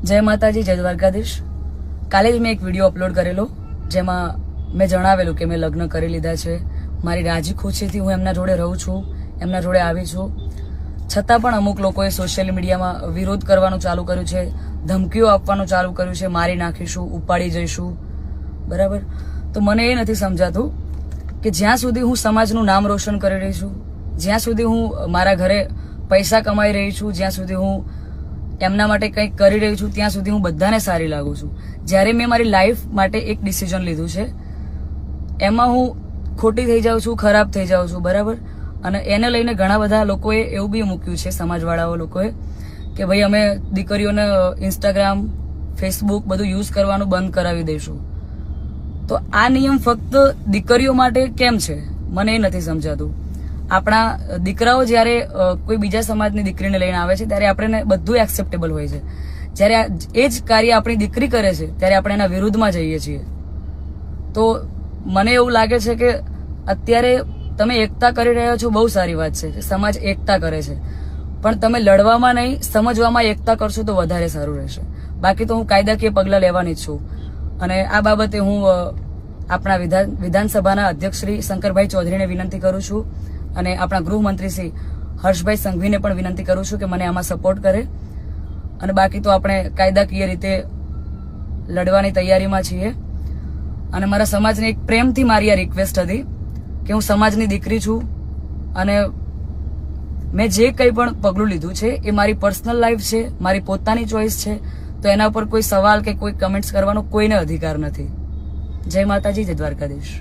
જય માતાજી, જય દ્વારકાધીશ. કાલે જ મેં એક વિડીયો અપલોડ કરેલો જેમાં મેં જણાવેલું કે મેં લગ્ન કરી લીધા છે. મારી રાજી ખુશીથી હું એમના જોડે રહું છું, એમના જોડે આવી છું. છતાં પણ અમુક લોકોએ સોશિયલ મીડિયામાં વિરોધ કરવાનું ચાલુ કર્યું છે, ધમકીઓ આપવાનું ચાલુ કર્યું છે, મારી નાખીશું, ઉપાડી જઈશું. બરાબર? તો મને એ નથી સમજાતું કે જ્યાં સુધી હું સમાજનું નામ રોશન કરી રહી છું, જ્યાં સુધી હું મારા ઘરે પૈસા કમાઈ રહી છું, જ્યાં સુધી હું એમના માટે કંઈક કરી રહી છું, ત્યાં સુધી હું બધાને સારી લાગુ છું. જ્યારે મેં મારી લાઈફ માટે એક ડિસિઝન લીધું છે એમાં હું ખોટી થઈ જાઉં છું, ખરાબ થઈ જાઉં છું. બરાબર? અને એને લઈને ઘણા બધા લોકોએ એવું બી મૂક્યું છે, સમાજવાળાઓ લોકોએ, કે ભાઈ અમે દીકરીઓને ઇન્સ્ટાગ્રામ, ફેસબુક બધું યુઝ કરવાનું બંધ કરાવી દઈશું. તો આ નિયમ ફક્ત દીકરીઓ માટે કેમ છે મને એ નથી સમજાતું. આપણા દીકરાઓ જ્યારે કોઈ બીજા સમાજની દીકરીને લઈને આવે છે ત્યારે આપણે બધું એક્સેપ્ટેબલ હોય છે. જ્યારે એ જ કાર્ય આપણી દીકરી કરે છે ત્યારે આપણે એના વિરુદ્ધમાં જઈએ છીએ. તો મને એવું લાગે છે કે અત્યારે તમે એકતા કરી રહ્યા છો, બહુ સારી વાત છે, સમાજ એકતા કરે છે, પણ તમે લડવામાં નહીં, સમજવામાં એકતા કરશો તો વધારે સારું રહેશે. બાકી તો હું કાયદાકીય પગલાં લેવાની જ છું. અને આ બાબતે હું આપણા વિધાનસભાના અધ્યક્ષ શ્રી શંકરભાઈ ચૌધરીને વિનંતી કરું છું અને આપણા ગૃહમંત્રી શ્રી હર્ષભાઈ સંઘવીને પણ વિનંતી કરું છું કે મને આમાં સપોર્ટ કરે. અને બાકી તો આપણે કાયદાકીય રીતે લડવાની તૈયારીમાં છીએ. અને મારા સમાજને એક પ્રેમથી મારી આ રિક્વેસ્ટ હતી કે હું સમાજની દીકરી છું અને મેં જે કંઈ પણ પગલું લીધું છે એ મારી પર્સનલ લાઈફ છે, મારી પોતાની ચોઈસ છે. તો એના ઉપર કોઈ સવાલ કે કોઈ કમેન્ટ્સ કરવાનો કોઈને અધિકાર નથી. જય માતાજી, જય દ્વારકાધીશ.